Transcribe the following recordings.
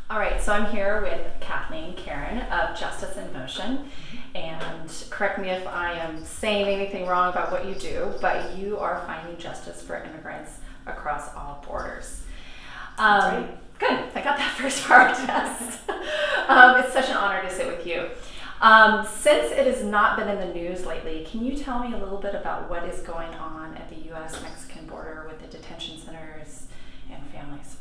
All right, so I'm here with Cathleen Caron of Justice in Motion, and correct me if I am saying anything wrong about what you do, but you are finding justice for immigrants across all borders. That's right. Good, I got that first part just. It's such an honor to sit with you. Since it has not been in the news lately, can you tell me a little bit about what is going on at the U.S.-Mexican border with the detention centers and families?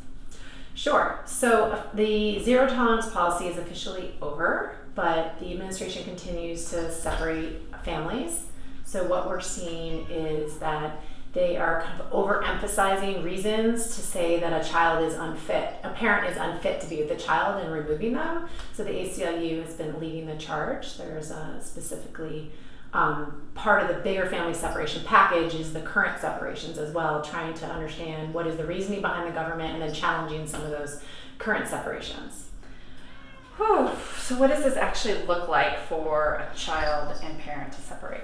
Sure. So the zero tolerance policy is officially over, but the administration continues to separate families. So what we're seeing is that they are kind of overemphasizing reasons to say that a child is unfit. A parent is unfit to be with the child and removing them. So the ACLU has been leading the charge. There's specifically part of the bigger family separation package is the current separations as well, trying to understand what is the reasoning behind the government and then challenging some of those current separations. Whew. So what does this actually look like for a child and parent to separate?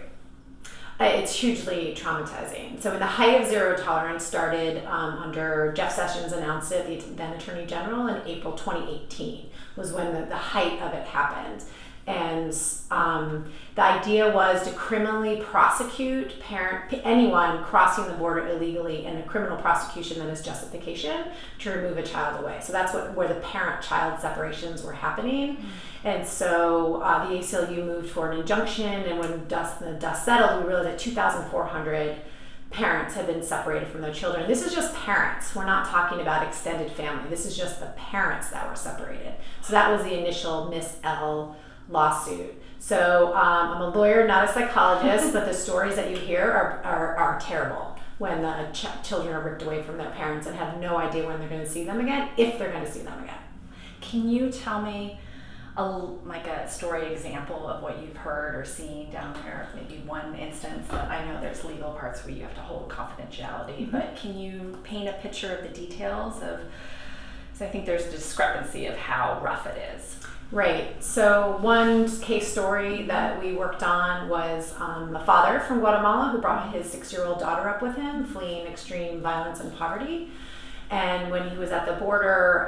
It's hugely traumatizing. So in the height of zero tolerance started under Jeff Sessions announced it, the then Attorney General, in April 2018 was when the height of it happened. And the idea was to criminally prosecute anyone crossing the border illegally, and a criminal prosecution that is justification to remove a child away. So that's where the parent-child separations were happening. And so the ACLU moved for an injunction, and when the dust settled, we realized that 2,400 parents had been separated from their children. This is just parents. We're not talking about extended family. This is just the parents that were separated. So that was the initial Miss L lawsuit. So I'm a lawyer, not a psychologist, but the stories that you hear are terrible when the children are ripped away from their parents and have no idea when they're going to see them again, if they're going to see them again. Can you tell me a story example of what you've heard or seen down there? Maybe one instance. I know there's legal parts where you have to hold confidentiality, but can you paint a picture of the details of? So I think there's a discrepancy of how rough it is. Right. So one case story that we worked on was a father from Guatemala who brought his 6-year-old daughter up with him, fleeing extreme violence and poverty. And when he was at the border,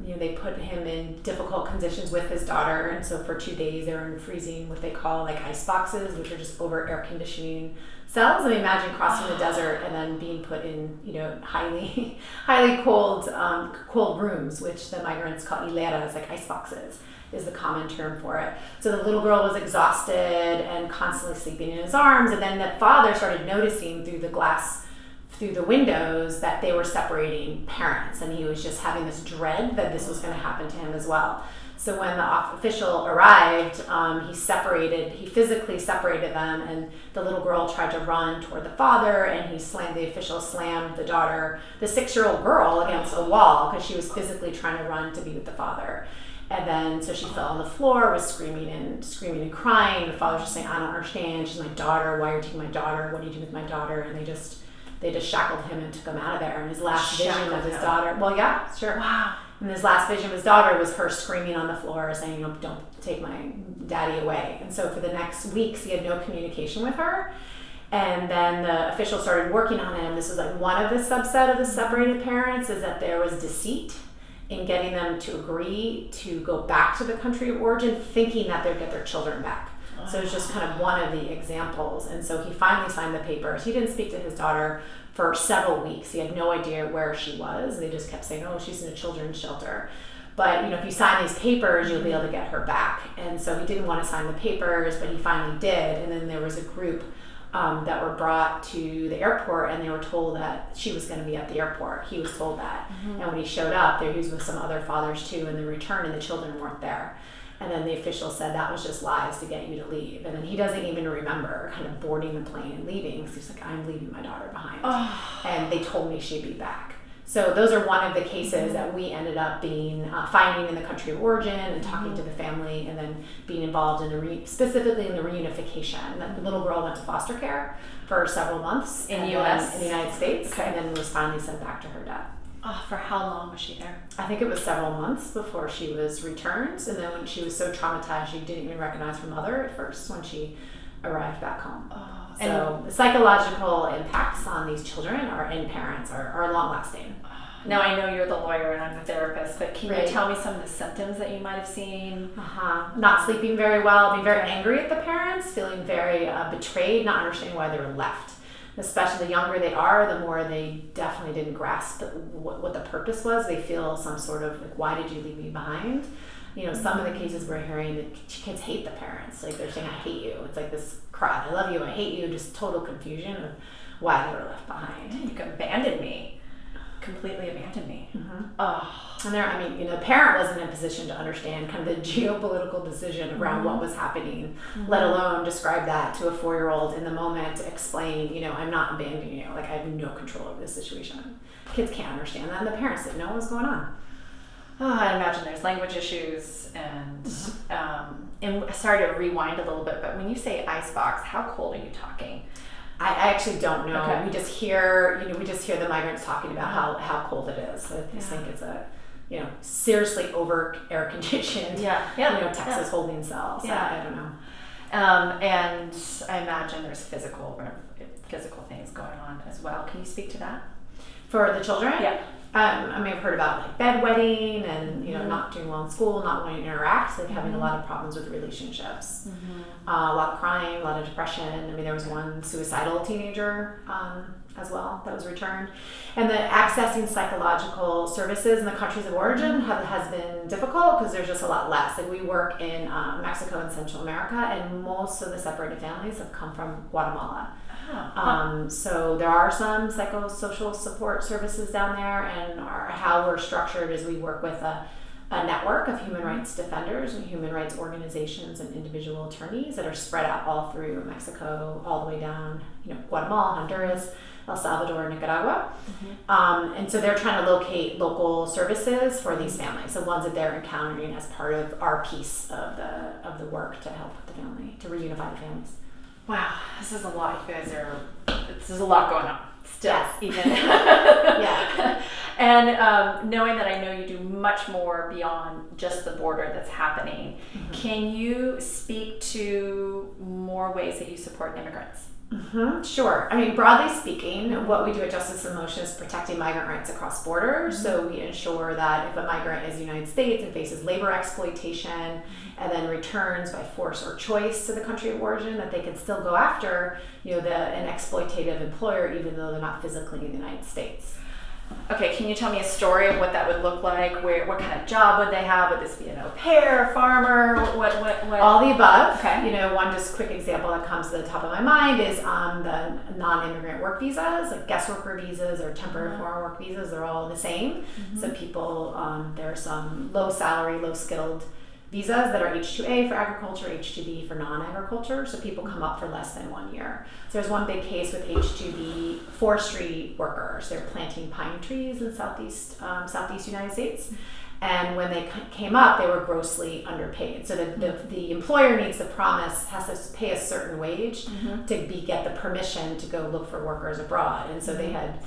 they put him in difficult conditions with his daughter. And so for 2 days, they were in freezing, what they call like ice boxes, which are just over air conditioning cells. I mean, imagine crossing the desert and then being put in, highly cold rooms, which the migrants call hileras, like ice boxes is the common term for it. So the little girl was exhausted and constantly sleeping in his arms. And then the father started noticing through the windows that they were separating parents, and he was just having this dread that this was going to happen to him as well. So when the official arrived, he physically separated them, and the little girl tried to run toward the father, and the official slammed the 6-year-old girl against a wall because she was physically trying to run to be with the father. And then, so she fell on the floor, was screaming and crying. The father was just saying, "I don't understand." She's my daughter. Why are you taking my daughter? What are you doing with my daughter? And they just shackled him and took him out of there. And his last vision of his daughter, well, yeah, sure. Wow. And his last vision of his daughter was her screaming on the floor saying, "Don't take my daddy away." And so for the next weeks, he had no communication with her. And then the official started working on him. This was like one of the subset of the separated parents, is that there was deceit in getting them to agree to go back to the country of origin, thinking that they'd get their children back. So it's just kind of one of the examples. And so he finally signed the papers. He didn't speak to his daughter for several weeks. He had no idea where she was. They just kept saying, "Oh, she's in a children's shelter." But if you sign these papers, you'll be able to get her back. And so he didn't want to sign the papers, but he finally did. And then there was a group that were brought to the airport, and they were told that she was going to be at the airport. He was told that. Mm-hmm. And when he showed up, he was with some other fathers too, and they returned, and the children weren't there. And then the official said that was just lies to get you to leave. And then he doesn't even remember kind of boarding the plane and leaving, because he's like, "I'm leaving my daughter behind." And they told me she'd be back. So those are one of the cases that we ended up finding in the country of origin and talking to the family, and then being involved in specifically in the reunification. The little girl went to foster care for several months in the U.S. in the United States, okay. And then was finally sent back to her dad. For how long was she there? I think it was several months before she was returned, and then when she was so traumatized, she didn't even recognize her mother at first when she arrived back home. So the psychological impacts on these children and parents are long lasting. Now I know you're the lawyer and I'm the therapist, but can you Right. tell me some of the symptoms that you might have seen? Not sleeping very well, being very angry at the parents, feeling very betrayed, not understanding why they were left. Especially the younger they are, the more they definitely didn't grasp what the purpose was. They feel some sort of like, why did you leave me behind? You know, some of the cases we're hearing that kids hate the parents. Like they're saying, I hate you. It's like this cry, I love you, I hate you, just total confusion of why they were left behind. You abandoned me. Completely abandoned me. Oh. And there, I mean, you know, the parent wasn't in a position to understand kind of the geopolitical decision around what was happening, let alone describe that to a 4-year-old in the moment to explain, you know, I'm not abandoning you. Like I have no control over this situation. Kids can't understand that, and the parents didn't know what was going on. Oh, I imagine there's language issues and sorry to rewind a little bit, but when you say icebox, how cold are you talking? I actually don't know. Okay. We just hear, the migrants talking about how cold it is. So I just think it's a, seriously over air conditioned, Texas holding cell. So I don't know. And I imagine there's physical things going on as well. Can you speak to that? For the children? Yeah. I may have heard about like bedwetting and not doing well in school, not wanting to interact, like having a lot of problems with relationships, a lot of crying, a lot of depression. I mean, there was one suicidal teenager as well that was returned, and the accessing psychological services in the countries of origin has been difficult because there's just a lot less. Like we work in Mexico and Central America, and most of the separated families have come from Guatemala. So there are some psychosocial support services down there, and how we're structured is we work with a network of human rights defenders and human rights organizations and individual attorneys that are spread out all through Mexico, all the way down, Guatemala, Honduras, El Salvador, Nicaragua. And so they're trying to locate local services for these families, the ones that they're encountering as part of our piece of the work to help with the family, to reunify the families. Wow, this is a lot. You guys this is a lot going on still. Yes. Even. Yeah. And knowing that I know you do much more beyond just the border that's happening, can you speak to more ways that you support immigrants? Sure. I mean, broadly speaking, what we do at Justice in Motion is protecting migrant rights across borders. So we ensure that if a migrant is in the United States and faces labor exploitation and then returns by force or choice to the country of origin, that they can still go after, an exploitative employer, even though they're not physically in the United States. Okay, can you tell me a story of what that would look like? What kind of job would they have? Would this be an au pair, farmer? What? All the above. Okay. One just quick example that comes to the top of my mind is the non-immigrant work visas, like guest worker visas or temporary foreign work visas. They're all the same. So people, there are some low salary, low skilled visas that are H-2A for agriculture, H-2B for non-agriculture, so people come up for less than 1 year. So there's one big case with H-2B forestry workers. They're planting pine trees in southeast United States, and when they came up, they were grossly underpaid. So the employer has to pay a certain wage to get the permission to go look for workers abroad, and so they had.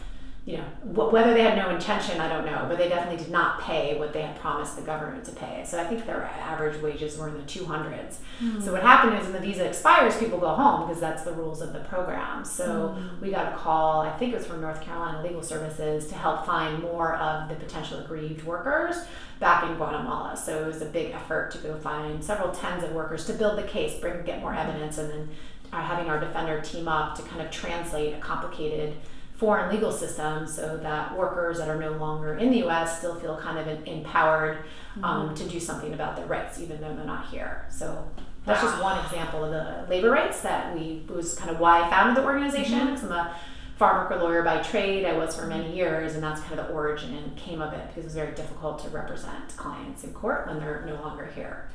Whether they had no intention, I don't know, but they definitely did not pay what they had promised the government to pay. So I think their average wages were in the 200s. So what happened is when the visa expires, people go home because that's the rules of the program. So we got a call, I think it was from North Carolina Legal Services, to help find more of the potential aggrieved workers back in Guatemala. So it was a big effort to go find several tens of workers to build the case, get more evidence, and then having our defender team up to kind of translate a complicated foreign legal system so that workers that are no longer in the U.S. still feel kind of empowered to do something about their rights, even though they're not here. So that's just one example of the labor rights it was kind of why I founded the organization, because I'm a farm worker lawyer by trade. I was for many years, and that's kind of the origin and came of it, because it was very difficult to represent clients in court when they're no longer here.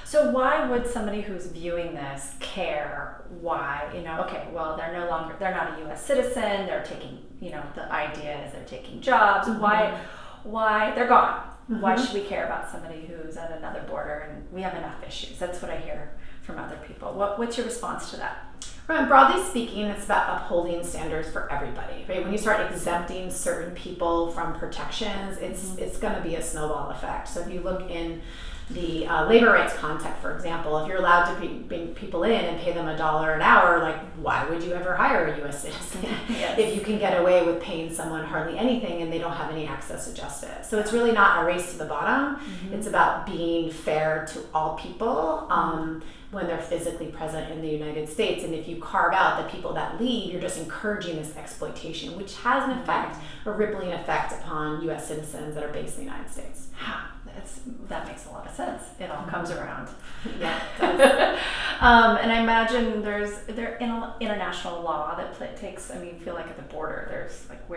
So why would somebody who's viewing this care why, okay, well, they're not a U.S. citizen, they're taking, the idea is they're taking jobs, why they're gone? Why should we care about somebody who's at another border and we have enough issues? That's what I hear from other people. What's your response to that? Right, broadly speaking, it's about upholding standards for everybody. Right? When you start exempting certain people from protections, it's going to be a snowball effect. So if you look in the labor rights context, for example. If you're allowed to bring people in and pay them $1 an hour, like, why would you ever hire a U.S. citizen if you can get away with paying someone hardly anything and they don't have any access to justice? So it's really not a race to the bottom. It's about being fair to all people when they're physically present in the United States. And if you carve out the people that leave, you're just encouraging this exploitation, which has an effect, a rippling effect upon U.S. citizens that are based in the United States. That makes a lot of sense. It all comes around. Yeah, it does. And I imagine there's international law that takes, I feel like at the border, there's like,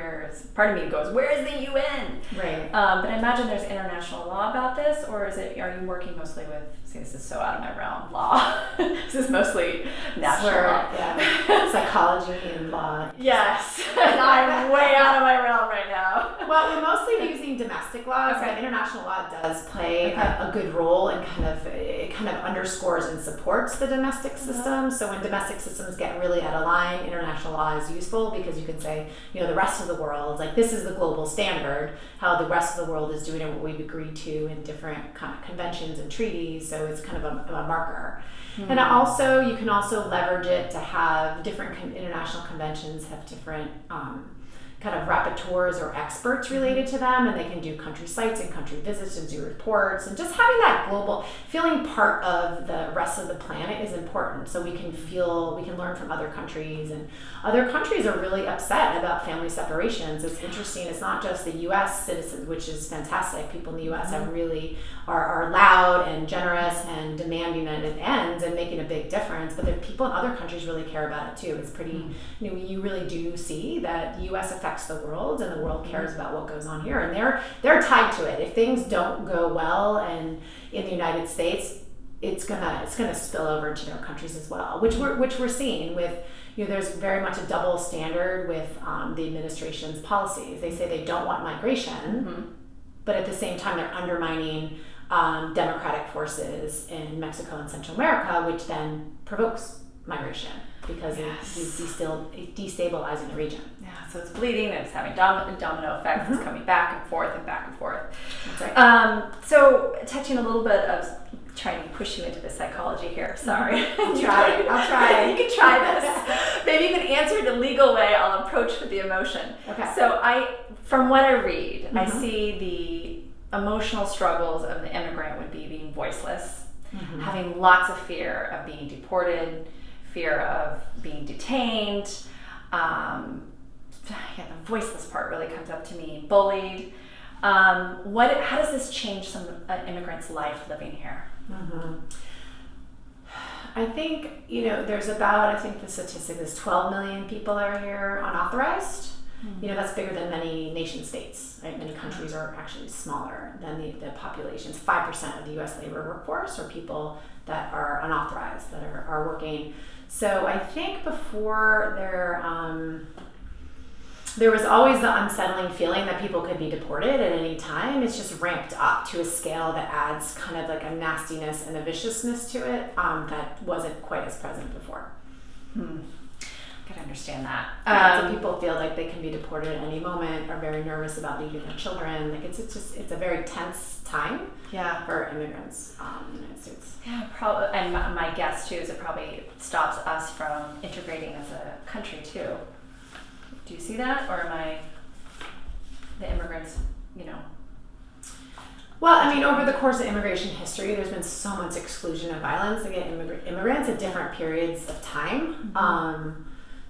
part of me goes, where is the UN? Right. But I imagine there's international law about this, or are you working mostly with, this is so out of my realm, law. This is mostly national law. Yeah, psychology and law. Yes, and I'm way out of my realm right now. Well, we're mostly using domestic laws, but international law does play a good role and it kind of underscores and supports the domestic system. So when domestic systems get really out of line, international law is useful because you can say, the rest of the world, like, this is the global standard, how the rest of the world is doing and what we've agreed to in different kind of conventions and treaties. So it's kind of a marker. And also, you can also leverage it to have different international conventions have different kind of rapporteurs or experts related to them, and they can do country sites and country visits and do reports, and just having that global feeling part of the rest of the planet is important. So we can learn from other countries, and other countries are really upset about family separations. It's interesting. It's not just the U.S. citizens, which is fantastic. People in the U.S. are loud and generous and demanding that it ends and making a big difference. But the people in other countries really care about it too. It's pretty. You really do see that the U.S. affects the world, and the world cares about what goes on here, and they're tied to it. If things don't go well and in the United States, it's gonna spill over to their countries as well, which we're seeing with, there's very much a double standard with the administration's policies. They say they don't want migration, but at the same time they're undermining democratic forces in Mexico and Central America, which then provokes migration because it's destabilizing the region. Yeah, so it's bleeding, and it's having domino effects. It's coming back and forth and back and forth. That's right. So touching a little bit of trying to push you into the psychology here. Sorry. I'll try. You can try this. Maybe you can answer it the legal way. I'll approach with the emotion. Okay. So from what I read, I see the emotional struggles of the immigrant would be being voiceless, having lots of fear of being deported, fear of being detained. The voiceless part really comes up to me. Bullied. How does this change some immigrants' life living here? I think, there's about, I think the statistic is 12 million people are here unauthorized. That's bigger than many nation states, right? Many countries are actually smaller than the populations. 5% of the U.S. labor workforce are people that are unauthorized, that are working. So I think before there was always the unsettling feeling that people could be deported at any time. It's just ramped up to a scale that adds kind of like a nastiness and a viciousness to it that wasn't quite as present before. I can understand that. So people feel like they can be deported at any moment, are very nervous about leaving their children. Like it's a very tense time for immigrants in the United States. Yeah, probably. And my guess too is it probably stops us from integrating as a country too. Do you see that, or am the immigrants, Well, over the course of immigration history, there's been so much exclusion and violence against immigrants at different periods of time.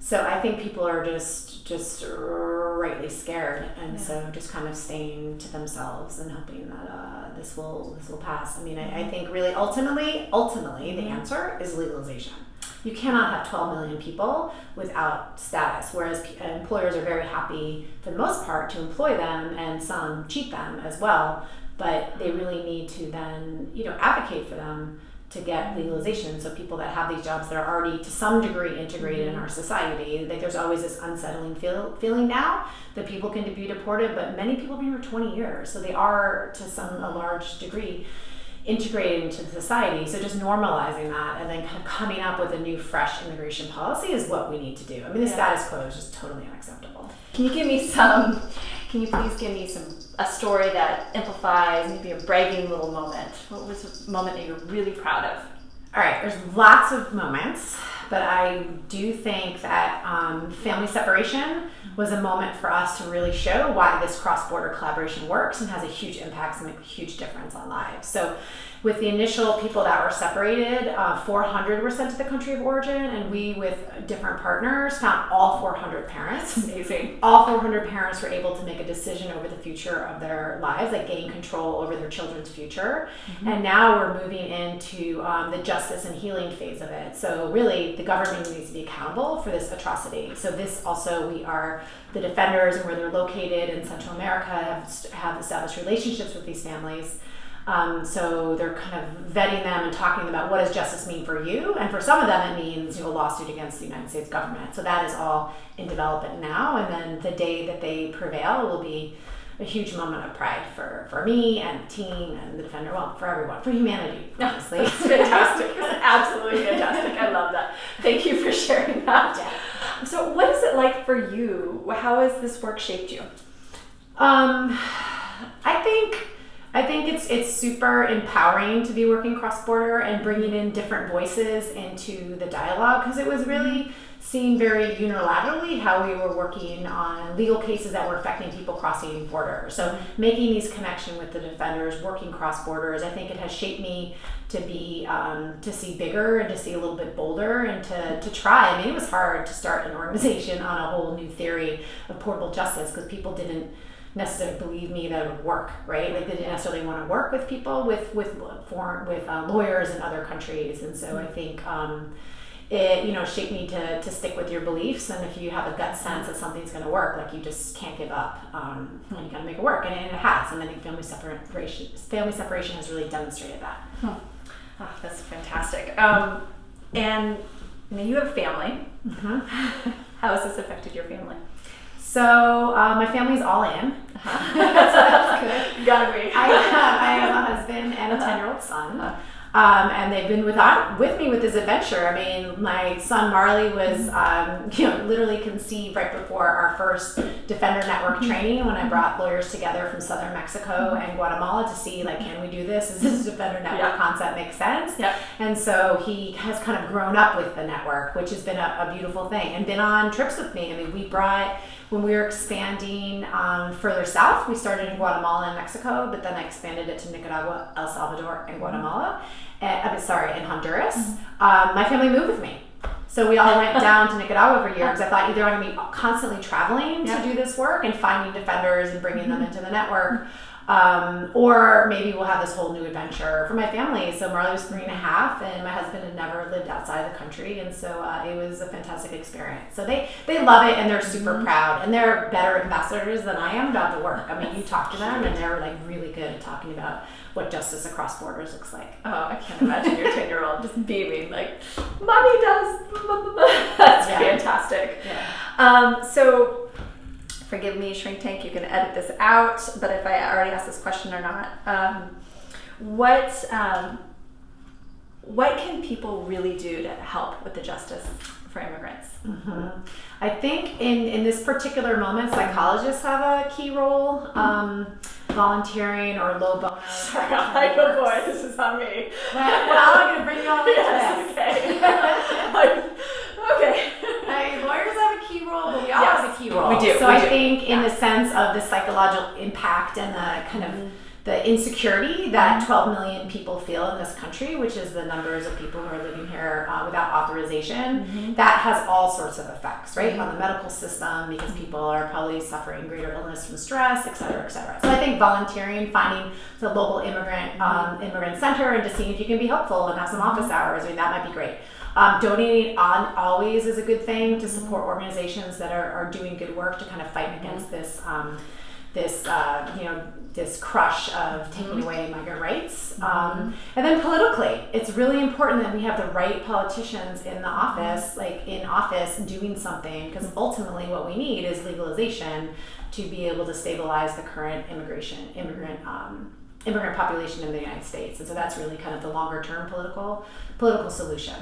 So I think people are just rightly scared, and so just kind of staying to themselves and hoping that this will pass. I think really ultimately the answer is legalization. You cannot have 12 million people without status, whereas employers are very happy, for the most part, to employ them, and some cheat them as well. But they really need to then, advocate for them to get legalization. So people that have these jobs that are already to some degree integrated in our society, like there's always this unsettling feeling now that people can be deported, but many people have been here 20 years. So they are, to a large degree, integrated into society. So just normalizing that and then kind of coming up with a new, fresh immigration policy is what we need to do. The status quo is just totally unacceptable. Can you give me some can you please give me a story that amplifies maybe a bragging little moment? What was a moment that you're really proud of? All right, there's lots of moments, but I do think that family separation was a moment for us to really show why this cross-border collaboration works and has a huge impact and make a huge difference on lives. So with the initial people that were separated, 400 were sent to the country of origin, and we, with different partners, found all 400 parents. Amazing. All 400 parents were able to make a decision over the future of their lives, like gain control over their children's future. Mm-hmm. And now we're moving into the justice and healing phase of it. So really, the government needs to be accountable for this atrocity. So this also, we are the defenders, and where they're located in Central America have established relationships with these families. So they're kind of vetting them and talking about what does justice mean for you, and for some of them it means a lawsuit against the United States government. So that is all in development now, and then the day that they prevail will be a huge moment of pride for me and the team and the defender, well, for everyone, for humanity, honestly. It's fantastic. It's absolutely fantastic. I love that. Thank you for sharing that. Yeah. So what is it like for you? How has this work shaped you? I think it's super empowering to be working cross-border and bringing in different voices into the dialogue, because it was really seen very unilaterally how we were working on legal cases that were affecting people crossing borders. So making these connections with the defenders, working cross borders, I think it has shaped me to be to see bigger and to see a little bit bolder and to try. I mean, it was hard to start an organization on a whole new theory of portable justice because people didn't necessarily believe me that it would work, right? Like they didn't necessarily want to work with people with lawyers in other countries, and so I think it shaped me to stick with your beliefs, and if you have a gut sense that something's going to work, like you just can't give up, and you got to make it work, and it has. And I think family separation has really demonstrated that. Oh, that's fantastic. And you have a family. Mm-hmm. How has this affected your family? So my family's all in. That's good. Gotta be. I have a husband and a 10-year-old son. And they've been with me with this adventure. I mean, my son Marley was literally conceived right before our first Defender Network training, when I brought lawyers together from southern Mexico and Guatemala to see, like, can we do this? Does this Defender Network concept make sense? Yep. And so he has kind of grown up with the network, which has been a beautiful thing, and been on trips with me. I mean, when we were expanding further south, we started in Guatemala and Mexico, but then I expanded it to Nicaragua, El Salvador, and Guatemala. And Honduras. My family moved with me. So we all went down to Nicaragua for years. I thought either I'm going to be constantly traveling to do this work and finding defenders and bringing them into the network, or maybe we'll have this whole new adventure for my family. So Marley was 3.5, and my husband had never lived outside the country, and so it was a fantastic experience. So they love it, and they're super proud, and they're better ambassadors than I am about the work. I mean, you talk to them, and they're like really good at talking about what justice across borders looks like. Oh, I can't imagine your 10-year-old just beaming like, "Mommy does." That's fantastic. Yeah. So, forgive me, Shrink Tank, you can edit this out, but if I already asked this question or not, what can people really do to help with the justice for immigrants? Mm-hmm. I think in this particular moment, psychologists have a key role. Volunteering or low bonus. Sorry, I'm like, oh boy, this is on me. Well, I'm going to bring you all into this. Okay. Lawyers have a key role, but we all have a key role. We do. So I think in the sense of the psychological impact and the kind of the insecurity that 12 million people feel in this country, which is the numbers of people who are living here without authorization, that has all sorts of effects, right? On the medical system, because people are probably suffering greater illness from stress, et cetera, et cetera. So I think volunteering, finding the local immigrant center and just seeing if you can be helpful and have some office hours, I mean, that might be great. Donating always is a good thing to support organizations that are doing good work to kind of fight against this crush of taking away migrant rights. And then politically, it's really important that we have the right politicians in the office, doing something, because ultimately what we need is legalization to be able to stabilize the current immigrant population in the United States. And so that's really kind of the longer term political solution.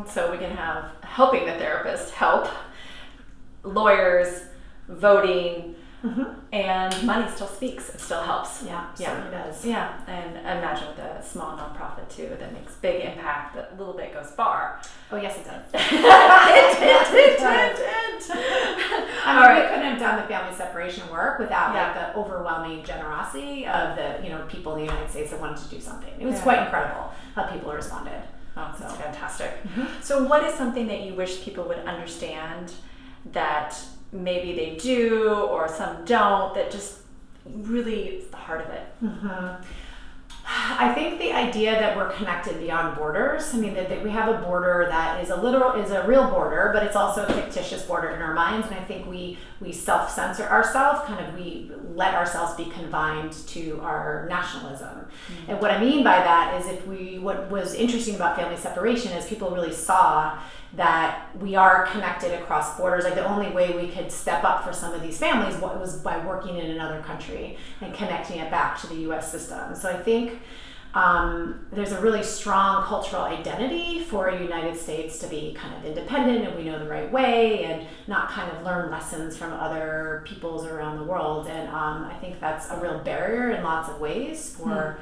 So we can have helping the therapist help, lawyers, voting, and money still speaks. It still helps. Yeah, certainly does. Yeah, and imagine with a small nonprofit too that makes big impact. That little bit goes far. Oh yes, it does. All We right. couldn't have done the family separation work without like the overwhelming generosity of the people in the United States that wanted to do something. It was quite incredible how people responded. Oh, that's fantastic. So what is something that you wish people would understand that maybe they do or some don't, that just really is the heart of it? I think the idea that we're connected beyond borders. I mean, that we have a border that is a real border, but it's also a fictitious border in our minds. And I think we self-censor ourselves, we let ourselves be confined to our nationalism. And what I mean by that is what was interesting about family separation is people really saw that we are connected across borders. Like the only way we could step up for some of these families was by working in another country and connecting it back to the U.S. system. So I think there's a really strong cultural identity for a United States to be kind of independent and we know the right way and not kind of learn lessons from other peoples around the world. And I think that's a real barrier in lots of ways for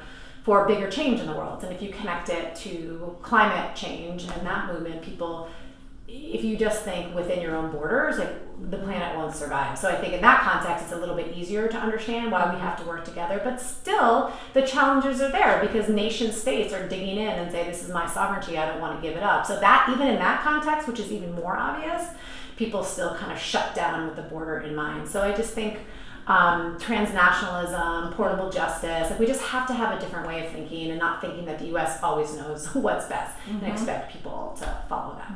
bigger change in the world. And if you connect it to climate change and that movement, if you just think within your own borders, the planet won't survive. So I think in that context, it's a little bit easier to understand why we have to work together. But still, the challenges are there because nation states are digging in and say, this is my sovereignty, I don't want to give it up. So that, even in that context, which is even more obvious, people still kind of shut down with the border in mind. So I just think transnationalism, portable justice, we just have to have a different way of thinking and not thinking that the U.S. always knows what's best and expect people to follow that.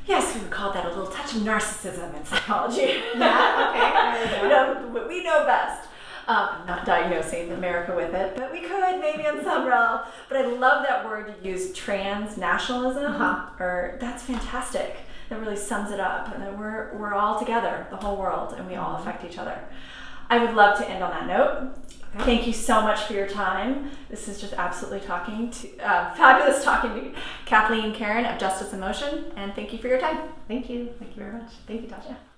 Yes, we would call that a little touch of narcissism in psychology. Okay. We know best. I'm not diagnosing America with it, but we could maybe on some realm. But I love that word you use, transnationalism. That's fantastic. That really sums it up, and that we're all together, the whole world, and we all affect each other. I would love to end on that note. Okay. Thank you so much for your time. This is just absolutely fabulous talking to Cathleen Caron of Justice in Motion, and thank you for your time. Thank you. Thank you very much. Thank you, Tasha.